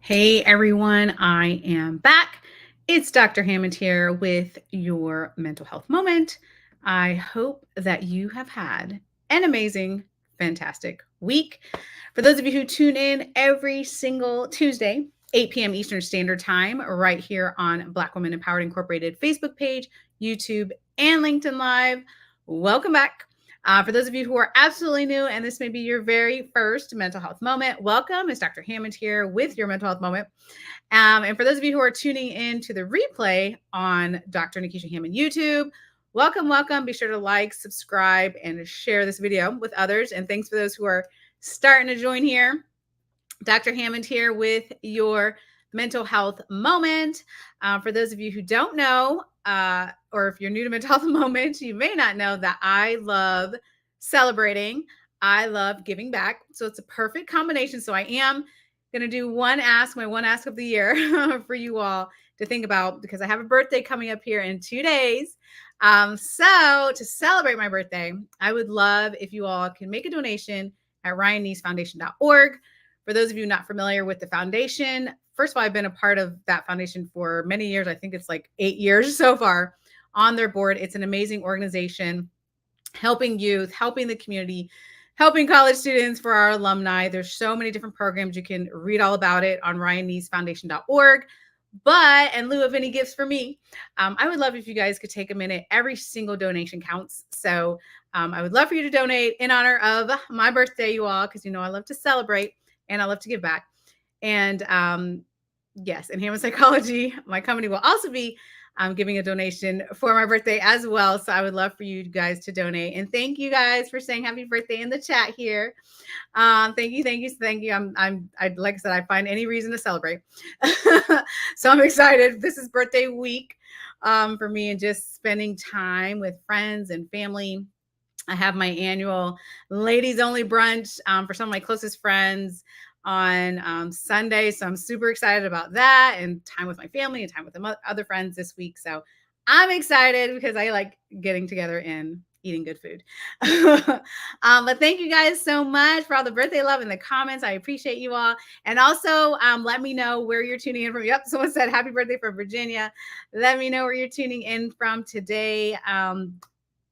Hey everyone, I am back. It's Dr. Hammond here with your mental health moment. I hope that you have had an amazing, fantastic week. For those of you who tune in every single Tuesday, 8 p.m. Eastern Standard Time, right here on Black Women Empowered Incorporated Facebook page, YouTube, and LinkedIn Live, welcome back. For those of you who are absolutely new and this may be your very first mental health moment, welcome. It's Dr. Hammond here with your mental health moment. And for those of you who are tuning in to the replay on Dr. Nikisha Hammond YouTube, welcome, welcome. Be sure to like, subscribe, and share this video with others. And thanks for those who are starting to join here. Dr. Hammond here with your mental health moment. For those of you who don't know, or if you're new to mental health moment, you may not know that I love celebrating. I love giving back. So it's a perfect combination. So I am going to do my one ask of the year for you all to think about, because I have a birthday coming up here in 2 days. So to celebrate my birthday, I would love if you all can make a donation at ryanneesfoundation.org. For those of you not familiar with the foundation, first of all, I've been a part of that foundation for many years. I think it's like 8 years so far on their board. It's an amazing organization helping youth, helping the community, helping college students, for our alumni. There's so many different programs. You can read all about it on ryanneesfoundation.org. But in lieu of any gifts for me, I would love if you guys could take a minute. Every single donation counts. So I would love for you to donate in honor of my birthday, you all, because you know I love to celebrate and I love to give back. And yes, in Hammond Psychology, my company will also be giving a donation for my birthday as well. So I would love for you guys to donate. And thank you guys for saying happy birthday in the chat here. Thank you. I like I said, I find any reason to celebrate. So I'm excited. This is birthday week for me, and just spending time with friends and family. I have my annual ladies only brunch for some of my closest friends on Sunday. So I'm super excited about that, and time with my family and time with the other friends this week. So I'm excited because I like getting together and eating good food. But thank you guys so much for all the birthday love in the comments. I appreciate you all. And also let me know where you're tuning in from. Yep, someone said happy birthday from Virginia. Let me know where you're tuning in from today.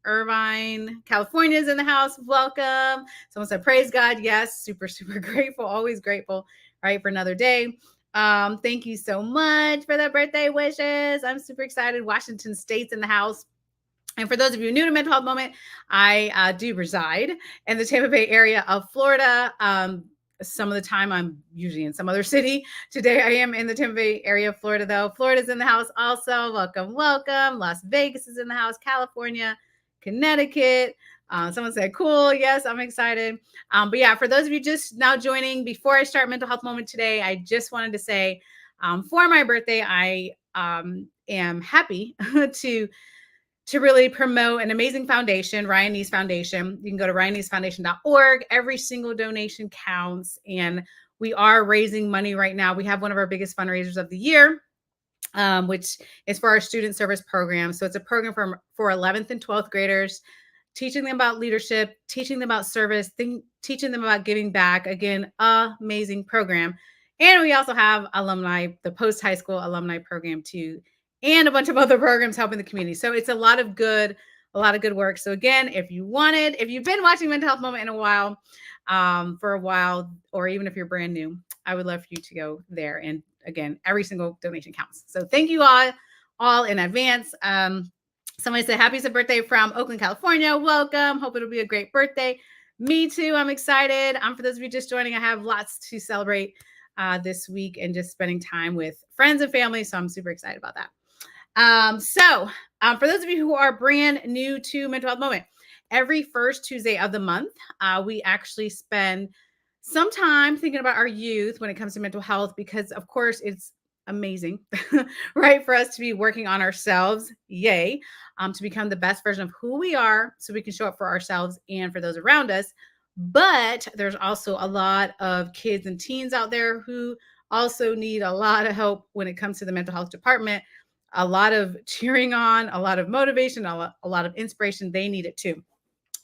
Irvine, California is in the house. Welcome. Someone said, praise God. Yes, super, super grateful. Always grateful, right, for another day. Thank you so much for the birthday wishes. I'm super excited. Washington State's in the house. And for those of you new to Mental Health Moment, I do reside in the Tampa Bay area of Florida. Some of the time I'm usually in some other city. Today I am in the Tampa Bay area of Florida, though. Florida's in the house also. Welcome, welcome. Las Vegas is in the house. California, Connecticut. Someone said, cool. Yes, I'm excited. But yeah, for those of you just now joining, before I start Mental Health Moment today, I just wanted to say for my birthday, I am happy to really promote an amazing foundation, Ryan Nees Foundation. You can go to ryanneesfoundation.org. Every single donation counts. And we are raising money right now. We have one of our biggest fundraisers of the year, which is for our student service program. So it's a program for 11th and 12th graders, teaching them about leadership, teaching them about service, teaching them about giving back. Again, amazing program. And we also have alumni, the post-high school alumni program too, and a bunch of other programs helping the community. So it's a lot of good work. So again, if you've been watching Mental Health Moment in a while, for a while, or even if you're brand new, I would love for you to go there. And again, every single donation counts. So thank you all in advance. Somebody said, happy birthday from Oakland, California. Welcome. Hope it'll be a great birthday. Me too. I'm excited. For those of you just joining, I have lots to celebrate this week and just spending time with friends and family. So I'm super excited about that. For those of you who are brand new to Mental Health Moment, every first Tuesday of the month, we actually spend some time thinking about our youth when it comes to mental health, because of course it's amazing, right, for us to be working on ourselves, yay, to become the best version of who we are so we can show up for ourselves and for those around us. But there's also a lot of kids and teens out there who also need a lot of help when it comes to the mental health department. A lot of cheering on, a lot of motivation, a lot of inspiration. They need it too.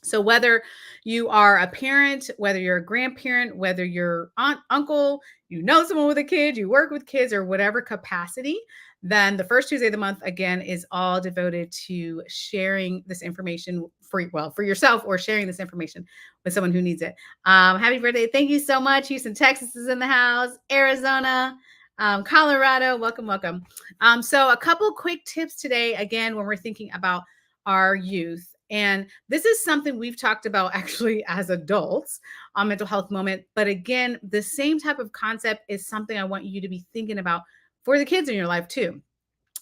So whether you are a parent, whether you're a grandparent, whether you're aunt, uncle, you know someone with a kid, you work with kids or whatever capacity, then the first Tuesday of the month again is all devoted to sharing this information for yourself or sharing this information with someone who needs it. Happy birthday. Thank you so much. Houston, Texas is in the house. Arizona, Colorado, welcome, welcome. So a couple quick tips today, again, when we're thinking about our youth. And this is something we've talked about actually as adults on Mental Health Moment. But again, the same type of concept is something I want you to be thinking about for the kids in your life too.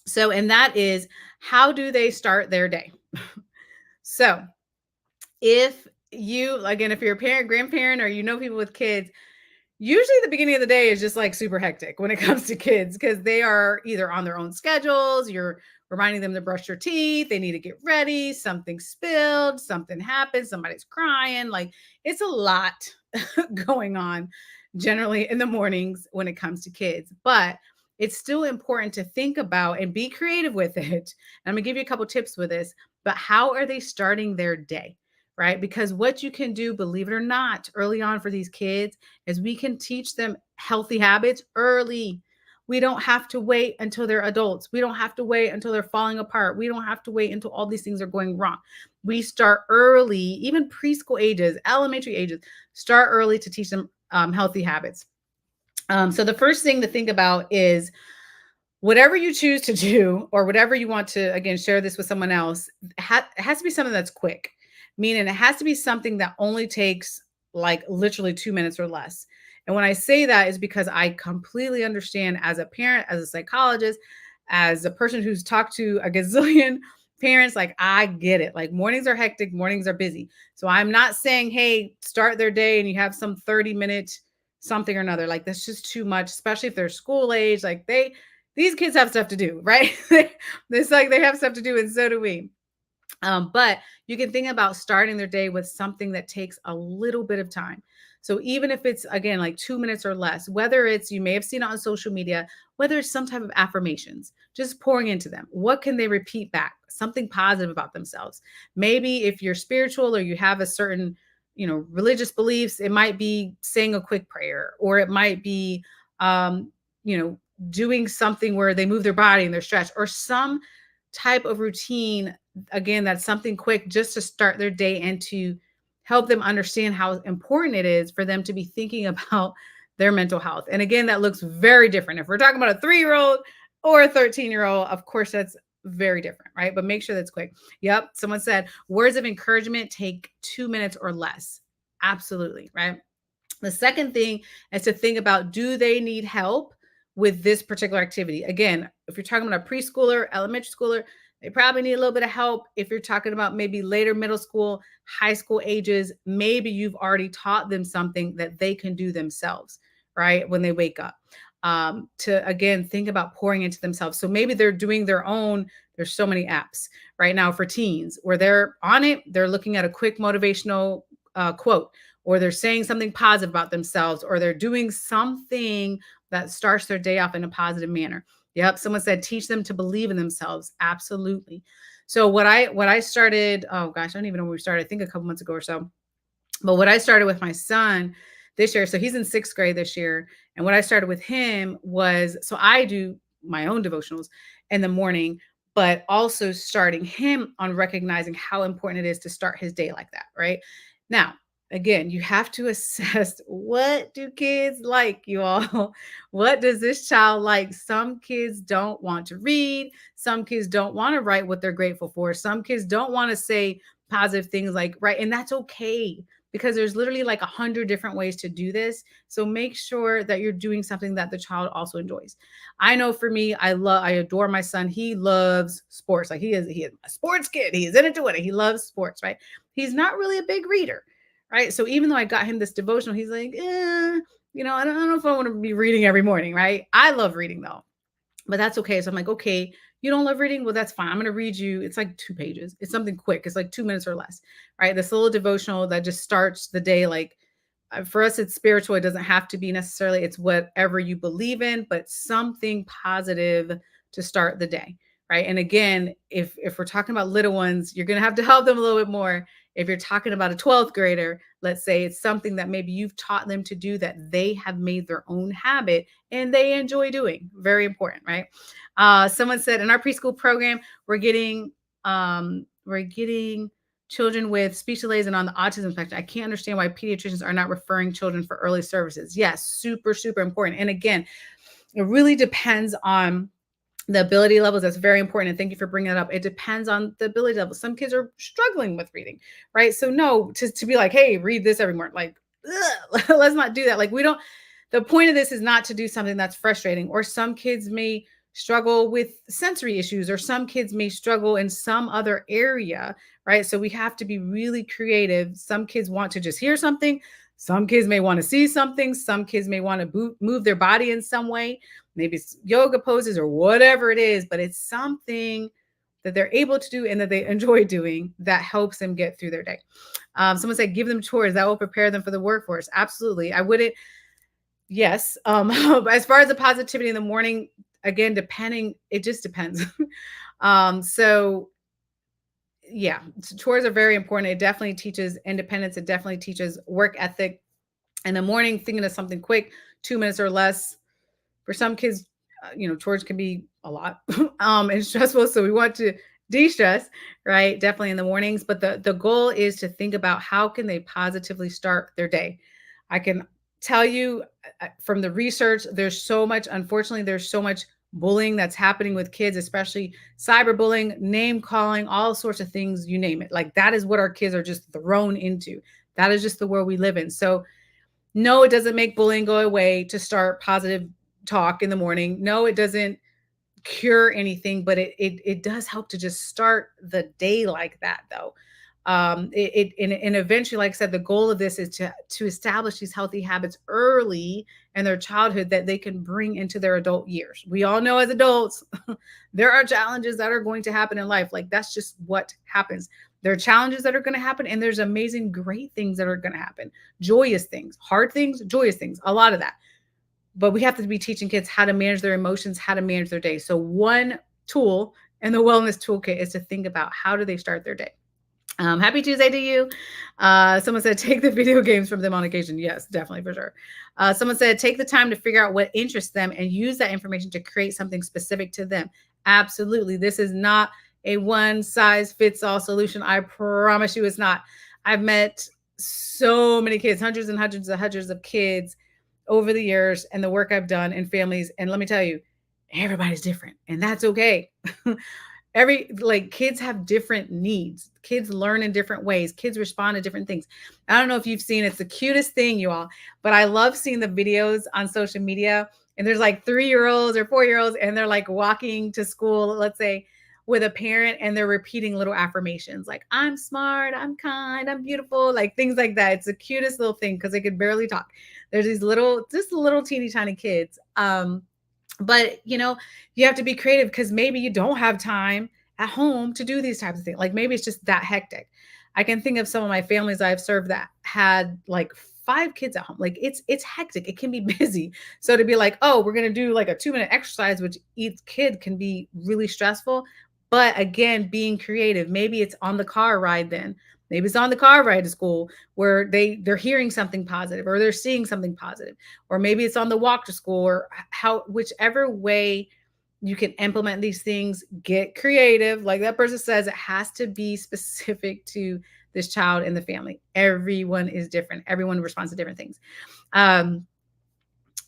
So, and that is, how do they start their day? So, if you, again, if you're a parent, grandparent, or you know people with kids, usually the beginning of the day is just like super hectic when it comes to kids because they are either on their own schedules, you're reminding them to brush their teeth, they need to get ready, something spilled, something happened, somebody's crying. Like it's a lot going on generally in the mornings when it comes to kids. But it's still important to think about and be creative with it. And I'm gonna give you a couple tips with this, but how are they starting their day? Right? Because what you can do, believe it or not, early on for these kids is we can teach them healthy habits early. We don't have to wait until they're adults. We don't have to wait until they're falling apart. We don't have to wait until all these things are going wrong. We start early, even preschool ages, elementary ages, start early to teach them healthy habits. So the first thing to think about is whatever you choose to do or whatever you want to, again, share this with someone else, it has to be something that's quick, meaning it has to be something that only takes like literally 2 minutes or less. And when I say that is because I completely understand, as a parent, as a psychologist, as a person who's talked to a gazillion parents, like I get it. Like mornings are hectic, mornings are busy. So I'm not saying, hey, start their day and you have some 30-minute something or another. Like that's just too much, especially if they're school age. Like these kids have stuff to do, right? It's like they have stuff to do, and so do we. But you can think about starting their day with something that takes a little bit of time. So even if it's, again, like 2 minutes or less, whether it's, you may have seen it on social media, whether it's some type of affirmations, just pouring into them. What can they repeat back? Something positive about themselves. Maybe if you're spiritual or you have a certain, religious beliefs, it might be saying a quick prayer, or it might be, you know, doing something where they move their body and they're stretched, or some type of routine, again, that's something quick just to start their day and to help them understand how important it is for them to be thinking about their mental health. And again, that looks very different. If we're talking about a 3-year-old or a 13-year-old, of course, that's very different, right? But make sure that's quick. Yep. Someone said words of encouragement take 2 minutes or less. Absolutely. Right. The second thing is to think about, do they need help with this particular activity? Again, if you're talking about a preschooler, elementary schooler, they probably need a little bit of help. If you're talking about maybe later middle school, high school ages, maybe you've already taught them something that they can do themselves, right? When they wake up. To again, think about pouring into themselves. So maybe they're doing their own, there's so many apps right now for teens where they're on it, they're looking at a quick motivational quote, or they're saying something positive about themselves, or they're doing something that starts their day off in a positive manner. Yep, someone said teach them to believe in themselves. Absolutely. So what I started, oh gosh, I don't even know when we started. I think a couple months ago or so. But what I started with my son this year, so he's in 6th grade this year, and what I started with him was, so I do my own devotionals in the morning, but also starting him on recognizing how important it is to start his day like that, right? Now, again, you have to assess, what do kids like, you all? What does this child like? Some kids don't want to read. Some kids don't want to write what they're grateful for. Some kids don't want to say positive things like, right. And that's okay, because there's literally like 100 different ways to do this. So make sure that you're doing something that the child also enjoys. I know for me, I adore my son. He loves sports. Like he is a sports kid. He's into it. He loves sports, right? He's not really a big reader, right? So even though I got him this devotional, he's like, I don't know if I want to be reading every morning, right? I love reading though, but that's okay. So I'm like, okay, you don't love reading? Well, that's fine. I'm going to read you. It's like 2 pages. It's something quick. It's like 2 minutes or less, right? This little devotional that just starts the day. Like for us, it's spiritual. It doesn't have to be necessarily, it's whatever you believe in, but something positive to start the day, right? And again, if we're talking about little ones, you're going to have to help them a little bit more. If you're talking about a 12th grader, let's say it's something that maybe you've taught them to do that they have made their own habit and they enjoy doing. Very important, right? Someone said in our preschool program, we're getting children with speech delays and on the autism spectrum. I can't understand why pediatricians are not referring children for early services. Yes, super, super important. And again, it really depends on the ability levels. That's very important. And thank you for bringing it up. It depends on the ability level. Some kids are struggling with reading, right? So no, to be like, hey, read this every morning. Like, let's not do that. Like, we don't, the point of this is not to do something that's frustrating. Or some kids may struggle with sensory issues, or some kids may struggle in some other area, right? So we have to be really creative. Some kids want to just hear something. Some kids may want to see something. Some kids may want to move their body in some way. Maybe it's yoga poses or whatever it is, but it's something that they're able to do and that they enjoy doing that helps them get through their day. Someone said, give them chores that will prepare them for the workforce. Absolutely. I wouldn't. Yes. As far as the positivity in the morning, again, it just depends. So yeah, chores are very important. It definitely teaches independence. It definitely teaches work ethic. In the morning, thinking of something quick, 2 minutes or less. For some kids, chores can be a lot and stressful. So we want to de-stress, right? Definitely in the mornings. But the goal is to think about how can they positively start their day. I can tell you from the research, unfortunately, there's so much bullying that's happening with kids, especially cyberbullying, name calling, all sorts of things, you name it. Like that is what our kids are just thrown into. That is just the world we live in. So no, it doesn't make bullying go away to start positive talk in the morning. No, it doesn't cure anything, but it does help to just start the day like that, though. And eventually, like I said, the goal of this is to establish these healthy habits early in their childhood that they can bring into their adult years. We all know as adults, there are challenges that are going to happen in life. Like that's just what happens. There are challenges that are going to happen, and there's amazing, great things that are going to happen. Joyous things, hard things, joyous things, a lot of that. But we have to be teaching kids how to manage their emotions, how to manage their day. So one tool in the wellness toolkit is to think about how do they start their day. Happy Tuesday to you. Someone said, take the video games from them on occasion. Yes, definitely, for sure. Someone said, take the time to figure out what interests them and use that information to create something specific to them. Absolutely. This is not a one size fits all solution. I promise you it's not. I've met so many kids, hundreds and hundreds and hundreds of kids over the years and the work I've done in families. And let me tell you, everybody's different, and that's okay. Kids have different needs. Kids learn in different ways. Kids respond to different things. I don't know if you've seen, it's the cutest thing, you all, but I love seeing the videos on social media. And there's like 3-year-olds or 4-year-olds, and they're like walking to school, let's say, with a parent, and they're repeating little affirmations like, I'm smart, I'm kind, I'm beautiful, like things like that. It's the cutest little thing because they could barely talk. There's these just little teeny tiny kids. But you have to be creative because maybe you don't have time at home to do these types of things. Like maybe it's just that hectic. I can think of some of my families I've served that had like 5 kids at home. Like it's hectic. It can be busy. So to be like, oh, we're gonna do like a 2-minute exercise, which each kid can be really stressful. But again, being creative. Maybe it's on the car ride then. Maybe it's on the car ride to school where they're hearing something positive or they're seeing something positive, or maybe it's on the walk to school, or whichever way you can implement these things. Get creative. Like that person says, it has to be specific to this child and the family. Everyone is different. Everyone responds to different things.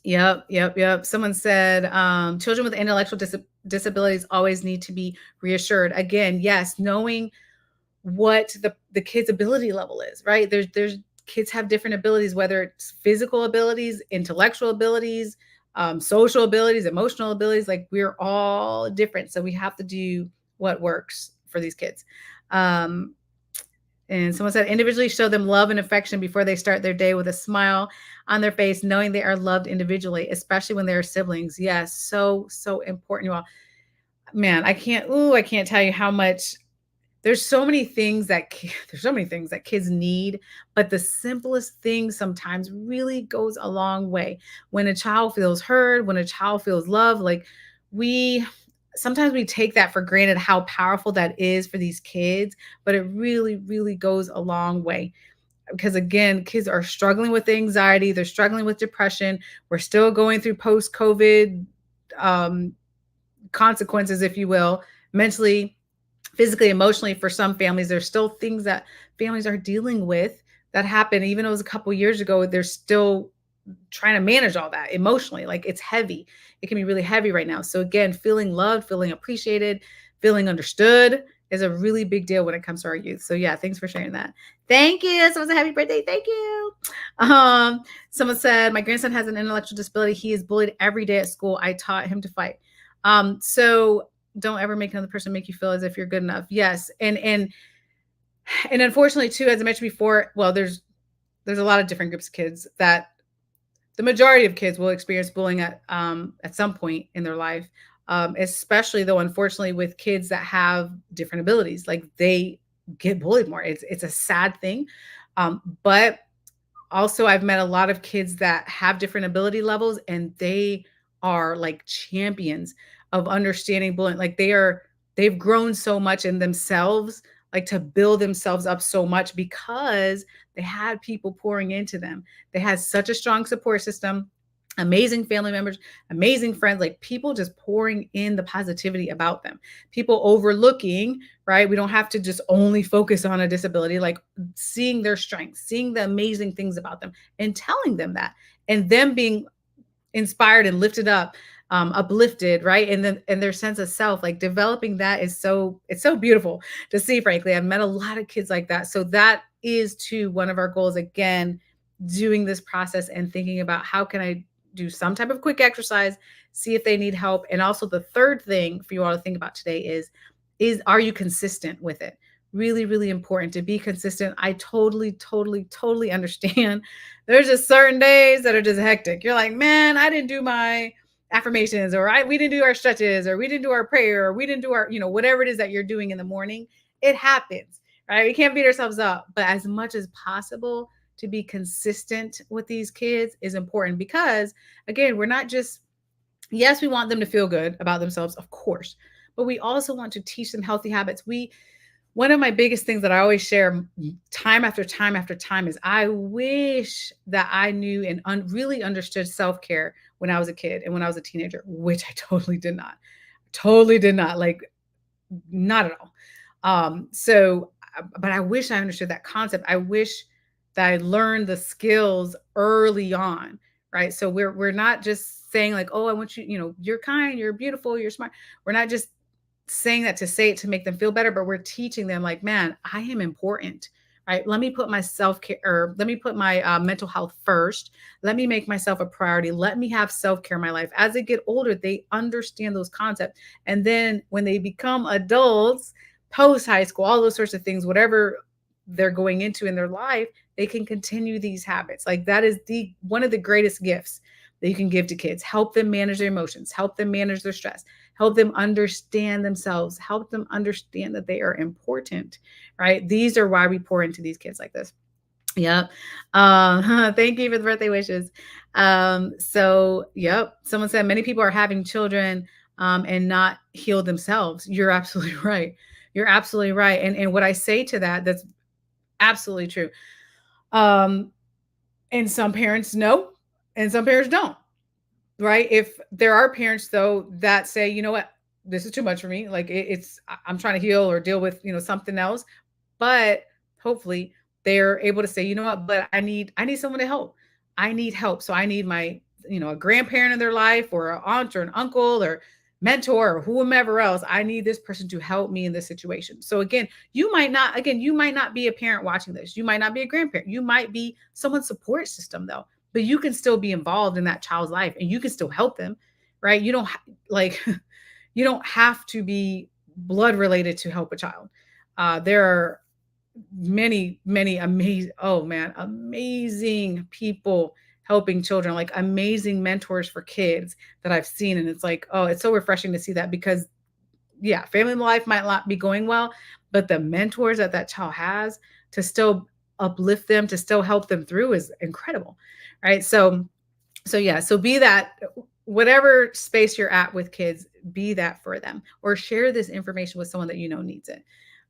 Yep. Someone said, children with intellectual disabilities always need to be reassured. Again, yes, knowing what the kid's ability level is, right? There's kids have different abilities, whether it's physical abilities, intellectual abilities, social abilities, emotional abilities. Like we're all different. So we have to do what works for these kids. And someone said, individually show them love and affection before they start their day with a smile on their face, knowing they are loved individually, especially when they're siblings. Yes, so important, you all. Man, I can't tell you how much. There's so many things that kids need, but the simplest thing sometimes really goes a long way. When a child feels heard, when a child feels loved, like sometimes we take that for granted how powerful that is for these kids, but it really, really goes a long way. Because again, kids are struggling with anxiety, they're struggling with depression. We're still going through post COVID um, consequences, if you will, mentally, physically, emotionally. For some families, there's still things that families are dealing with that happened even though it was a couple years ago. They're still trying to manage all that emotionally. Like, it's heavy. It can be really heavy right now. So again, feeling loved, feeling appreciated, feeling understood is a really big deal when it comes to our youth. So yeah, thanks for sharing that. Thank you. Someone said happy birthday. Thank you. Um, Someone said my grandson has an intellectual disability. He is bullied every day at school. I taught him to fight. So don't ever make another person make you feel as if you're good enough. Yes. And unfortunately too, as I mentioned before, well, there's a lot of different groups of kids that the majority of kids will experience bullying at some point in their life, especially though, unfortunately, with kids that have different abilities, like they get bullied more. It's a sad thing, but also I've met a lot of kids that have different ability levels, and they are like champions of understanding bullying. Like they've grown so much in themselves, like to build themselves up so much because they had people pouring into them. They had such a strong support system, amazing family members, amazing friends, like people just pouring in the positivity about them, people overlooking, right? We don't have to just only focus on a disability, like seeing their strengths, seeing the amazing things about them and telling them that, and them being inspired and lifted up, uplifted, right? And then and their sense of self, like developing that is so, it's so beautiful to see. Frankly, I've met a lot of kids like that. So that is too one of our goals. Again, doing this process and thinking about how can I do some type of quick exercise, see if they need help. And also the third thing for you all to think about today is are you consistent with it? Really, really important to be consistent. I totally, totally, totally understand. There's just certain days that are just hectic. You're like, man, I didn't do my affirmations, or we didn't do our stretches, or we didn't do our prayer, or we didn't do our, whatever it is that you're doing in the morning. It happens, right? We can't beat ourselves up. But as much as possible, to be consistent with these kids is important because, again, we're not just, yes, we want them to feel good about themselves, of course, but we also want to teach them healthy habits. One of my biggest things that I always share time after time after time is I wish that I knew and really understood self-care when I was a kid and when I was a teenager, which I totally did not. Totally did not. Like, not at all. But I wish I understood that concept. I wish that I learned the skills early on, right? So we're not just saying like, oh, I want you, you're kind, you're beautiful, you're smart. We're not just saying that to say it to make them feel better, but we're teaching them like, man, I am important, right? Let me put my self-care, or let me put my mental health first. Let me make myself a priority. Let me have self-care in my life. As they get older, they understand those concepts. And then when they become adults, post high school, all those sorts of things, whatever they're going into in their life, they can continue these habits. Like that is one of the greatest gifts that you can give to kids. Help them manage their emotions, help them manage their stress, help them understand themselves, help them understand that they are important, right? These are why we pour into these kids like this. Yep. Thank you for the birthday wishes. Yep. Someone said many people are having children and not heal themselves. You're absolutely right. You're absolutely right. And what I say to that, that's absolutely true. And some parents know, and some parents don't, right? If there are parents though that say, you know what, this is too much for me. Like I'm trying to heal or deal with, something else. But hopefully they're able to say, you know what, but I need someone to help. I need help. So I need my, a grandparent in their life, or an aunt or an uncle or mentor or whomever else. I need this person to help me in this situation. So you might not be a parent watching this. You might not be a grandparent. You might be someone's support system though, but you can still be involved in that child's life and you can still help them, right? You don't like, you don't have to be blood related to help a child. There are many, many amazing, oh man, amazing people helping children, like amazing mentors for kids that I've seen. And it's like, oh, it's so refreshing to see that because yeah, family life might not be going well, but the mentors that child has to still uplift them, to still help them through is incredible. Right. So yeah, so be that whatever space you're at with kids, be that for them, or share this information with someone that you know needs it.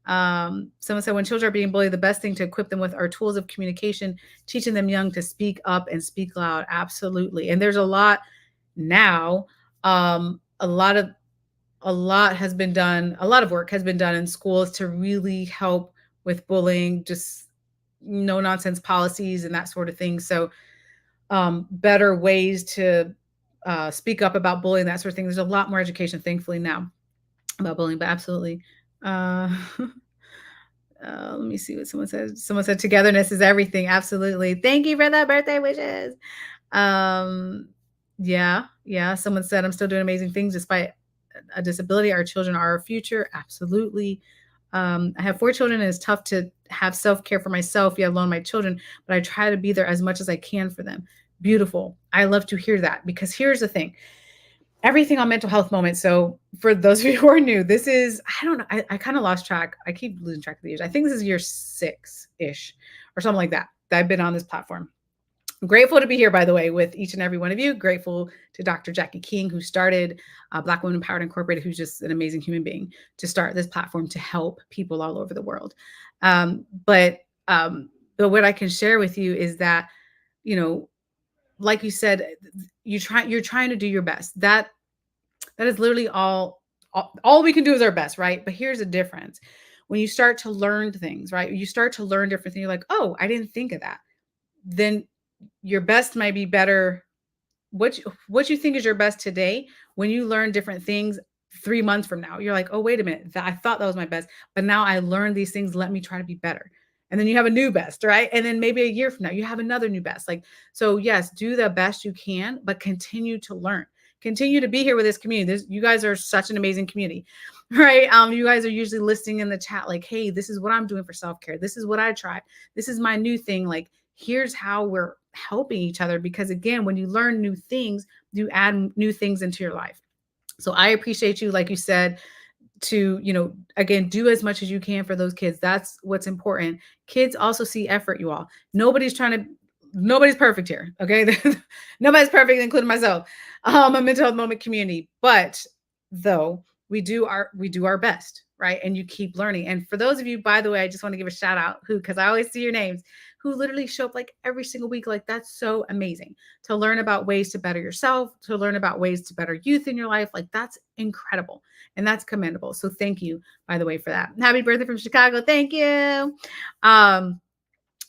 Someone said, when children are being bullied, the best thing to equip them with are tools of communication, teaching them young to speak up and speak loud. Absolutely. And there's a lot now. A lot has been done. A lot of work has been done in schools to really help with bullying, just no nonsense policies and that sort of thing. So, better ways to speak up about bullying, that sort of thing. There's a lot more education, thankfully, now about bullying, but absolutely. Uh, let me see what someone said. Someone said togetherness is everything. Absolutely. Thank you for the birthday wishes. Um, yeah, yeah. Someone said I'm still doing amazing things despite a disability. Our children are our future. Absolutely. I have 4 children, and it's tough to have self care for myself, yet alone my children, but I try to be there as much as I can for them. Beautiful. I love to hear that, because here's the thing, everything on mental health moments. So, for those of you who are new, this is, I don't know, I kind of lost track. I keep losing track of the years. I think this is year 6 ish or something like that I've been on this platform. I'm grateful to be here, by the way, with each and every one of you. Grateful to Dr. Jackie King, who started Black Women Empowered Incorporated, who's just an amazing human being, to start this platform to help people all over the world. But what I can share with you is that, you know, like you said, you're trying to do your best. That is literally all we can do is our best, right? But here's the difference. When you start to learn things, right? You start to learn different things. You're like, oh, I didn't think of that. Then your best might be better. What you think is your best today, when you learn different things 3 months from now, you're like, oh, wait a minute, I thought that was my best, but now I learned these things. Let me try to be better. And then you have a new best, right? And then maybe a year from now, you have another new best. Like, so yes, do the best you can, but continue to learn. Continue to be here with this community. You guys are such an amazing community, right? You guys are usually listing in the chat, like, hey, this is what I'm doing for self-care. This is what I tried. This is my new thing. Like, here's how we're helping each other, because again, when you learn new things, you add new things into your life. So I appreciate you, like you said, to, again, do as much as you can for those kids. That's what's important. Kids also see effort, you all. Nobody's perfect here, okay? Nobody's perfect, including myself. A mental health moment community, but though we do our best, right? And you keep learning. And for those of you, by the way, I just want to give a shout out, because I always see your names, who literally show up like every single week. Like, that's so amazing to learn about ways to better yourself, to learn about ways to better youth in your life. Like, that's incredible and that's commendable. So thank you, by the way, for that. Happy birthday from Chicago. Thank you.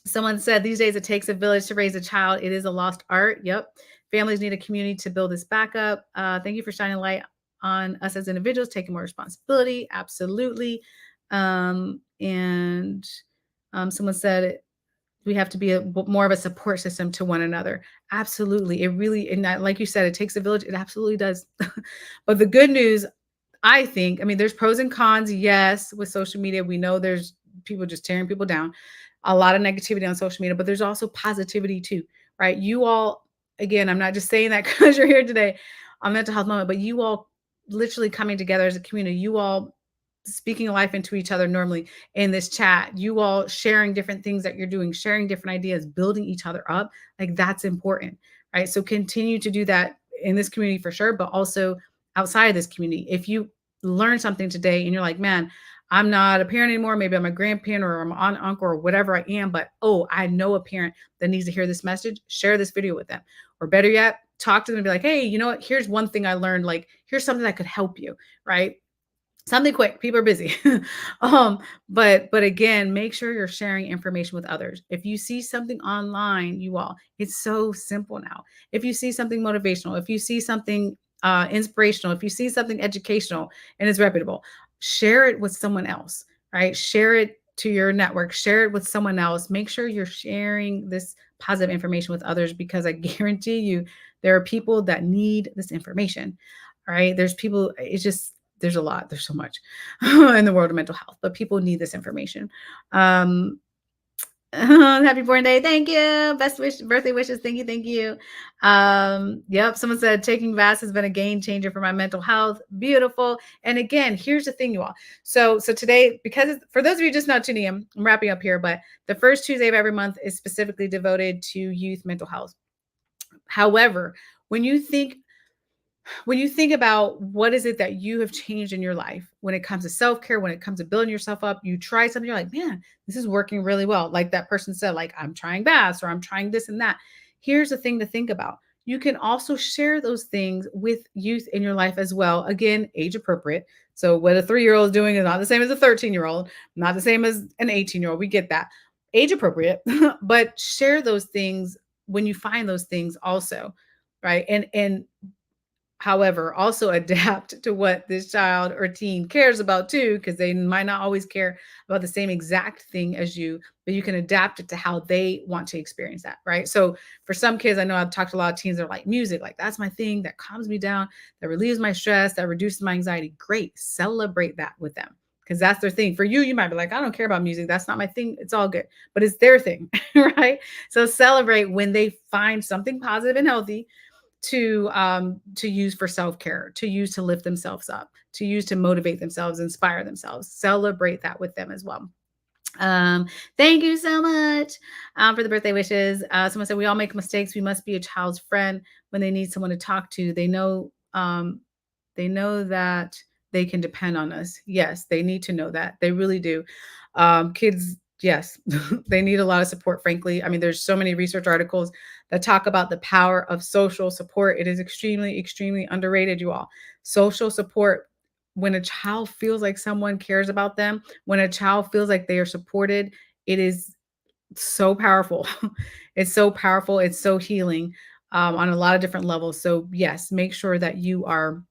Someone said, these days it takes a village to raise a child. It is a lost art. Yep. Families need a community to build this back up. Thank you for shining light on us as individuals, taking more responsibility. Absolutely. And someone said, we have to be more of a support system to one another. Absolutely. It really, and like you said, it takes a village. It absolutely does. But the good news, I think, there's pros and cons. Yes, with social media, we know there's people just tearing people down, a lot of negativity on social media, but there's also positivity too, right? You all, again, I'm not just saying that because you're here today on Mental Health Moment, but you all literally coming together as a community, you all speaking life into each other normally in this chat, you all sharing different things that you're doing, sharing different ideas, building each other up. Like, that's important, right? So continue to do that in this community for sure, but also outside of this community. If you learn something today and you're like, man, I'm not a parent anymore, maybe I'm a grandparent or I'm an uncle or whatever I am, but I know a parent that needs to hear this message, share this video with them. Or better yet, talk to them and be like, hey, you know what? Here's one thing I learned. Like, here's something that could help you, right? Something quick. People are busy. But again, make sure you're sharing information with others. If you see something online, you all, it's so simple now. If you see something motivational, if you see something inspirational, if you see something educational and it's reputable, share it with someone else, right? Share it to your network, share it with someone else. Make sure you're sharing this positive information with others, because I guarantee you there are people that need this information. All right. There's people, there's a lot, there's so much in the world of mental health, but people need this information. Happy born day. Thank you. Birthday wishes. Thank you. Thank you. Yep. Someone said taking VAS has been a game changer for my mental health. Beautiful. And again, here's the thing, you all. So today, because for those of you just not tuning in, I'm wrapping up here, but the first Tuesday of every month is specifically devoted to youth mental health. However, when you think when you think about what is it that you have changed in your life when it comes to self-care, when it comes to building yourself up, you try something, you're like, man, this is working really well. Like that person said, like, I'm trying baths or I'm trying this and that. Here's the thing to think about. You can also share those things with youth in your life as well. Again, age appropriate. So what a 3-year-old is doing is not the same as a 13-year-old, not the same as an 18-year-old. We get that. Age appropriate, but share those things when you find those things also, right? And however, also adapt to what this child or teen cares about too, because they might not always care about the same exact thing as you, but you can adapt it to how they want to experience that, right? So for some kids, I know I've talked to a lot of teens that are like music, like that's my thing that calms me down, that relieves my stress, that reduces my anxiety. Great. Celebrate that with them because that's their thing. For you, you might be like, I don't care about music. That's not my thing. It's all good, but it's their thing, right? So celebrate when they find something positive and healthy to use for self-care, to use to lift themselves up, to use to motivate themselves, inspire themselves. Celebrate that with them as well. Um, Thank you so much for the birthday wishes. Someone said we all make mistakes. We must be a child's friend when they need someone to talk to. They know that they can depend on us. Yes, they need to know that. They really do. Kids, yes, they need a lot of support, frankly. I mean, there's so many research articles that talk about the power of social support. It is extremely, extremely underrated, you all. Social support, when a child feels like someone cares about them, when a child feels like they are supported, it is so powerful. It's so powerful. It's so healing on a lot of different levels. So, yes, make sure that you are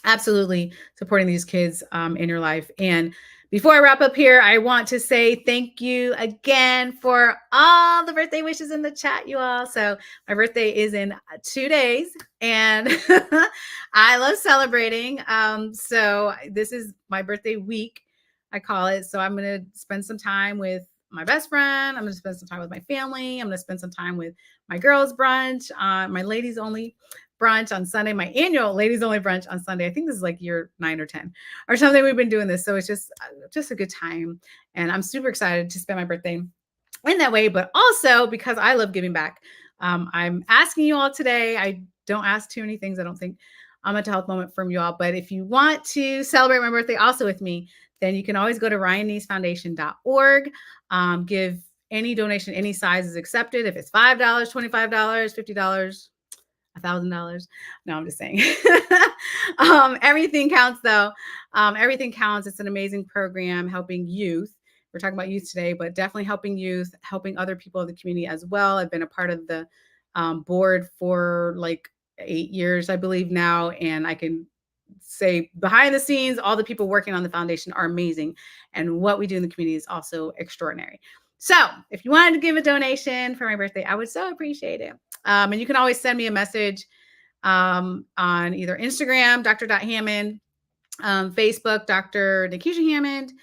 absolutely supporting these kids in your life. And before I wrap up here, I want to say thank you again for all the birthday wishes in the chat, you all. So my birthday is in 2 days, and I love celebrating. So this is my birthday week, I call it. So I'm going to spend some time with my best friend. I'm going to spend some time with my family. I'm going to spend some time with my girls' brunch, my ladies only brunch on Sunday, my annual ladies only brunch on Sunday. I think this is like year 9 or 10 or something. We've been doing this. So it's just a good time. And I'm super excited to spend my birthday in that way, but also because I love giving back. I'm asking you all today. I don't ask too many things, I don't think, on Mental Health Moment from you all. But if you want to celebrate my birthday also with me, then you can always go to ryanneesfoundation.org. Give any donation, any size is accepted. If it's $5, $25, $50, $1,000. No, I'm just saying. Everything counts, though. Everything counts. It's an amazing program helping youth. We're talking about youth today, but definitely helping youth, helping other people in the community as well. I've been a part of the board for like 8 years, I believe now, and I can say behind the scenes, all the people working on the foundation are amazing, and what we do in the community is also extraordinary. So if you wanted to give a donation for my birthday, I would so appreciate it. And you can always send me a message on either Instagram, Dr.Hammond, Facebook, Dr. Nikisha Hammond,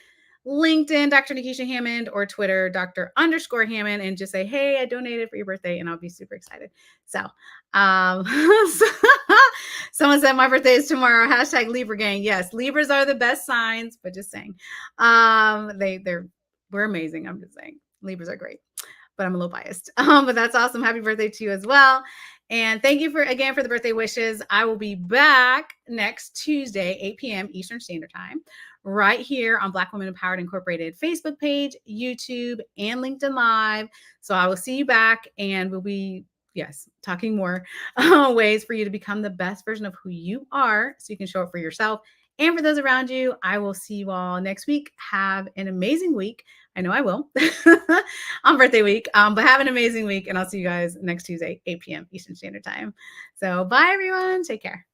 LinkedIn, Dr. Nikisha Hammond, or Twitter, Dr._Hammond, and just say, hey, I donated for your birthday, and I'll be super excited. So, someone said my birthday is tomorrow. Hashtag Libra gang. Yes, Libras are the best signs, but just saying. We're amazing. I'm just saying. Libras are great, but I'm a little biased. But that's awesome. Happy birthday to you as well. And thank you again for the birthday wishes. I will be back next Tuesday, 8 p.m. Eastern Standard Time, right here on Black Women Empowered Incorporated Facebook page, YouTube, and LinkedIn Live. So I will see you back, and we'll be, yes, talking more ways for you to become the best version of who you are so you can show up for yourself and for those around you. I will see you all next week. Have an amazing week. I know I will on birthday week, but have an amazing week, and I'll see you guys next Tuesday, 8 p.m. Eastern Standard Time. So bye, everyone. Take care.